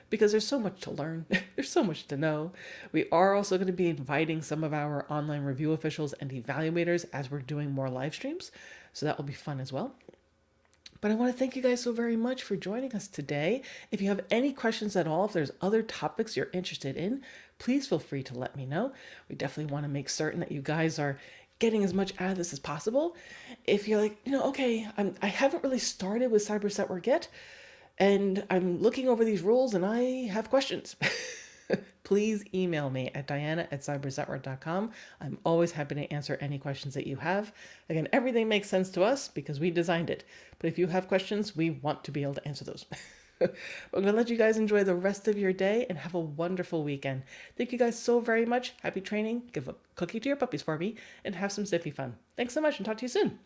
because there's so much to learn. There's so much to know. We are also going to be inviting some of our online review officials and evaluators as we're doing more live streams. So that will be fun as well. But I want to thank you guys so very much for joining us today. If you have any questions at all, if there's other topics you're interested in, please feel free to let me know. We definitely want to make certain that you guys are getting as much out of this as possible. If you're like, okay, I haven't really started with Cyber Scent Work yet, and I'm looking over these rules and I have questions. Please email me at diana@cyberscentwork.com. I'm always happy to answer any questions that you have. Again, everything makes sense to us because we designed it. But if you have questions, we want to be able to answer those. I'm going to let you guys enjoy the rest of your day and have a wonderful weekend. Thank you guys so very much. Happy training. Give a cookie to your puppies for me and have some Sniffy fun. Thanks so much and talk to you soon.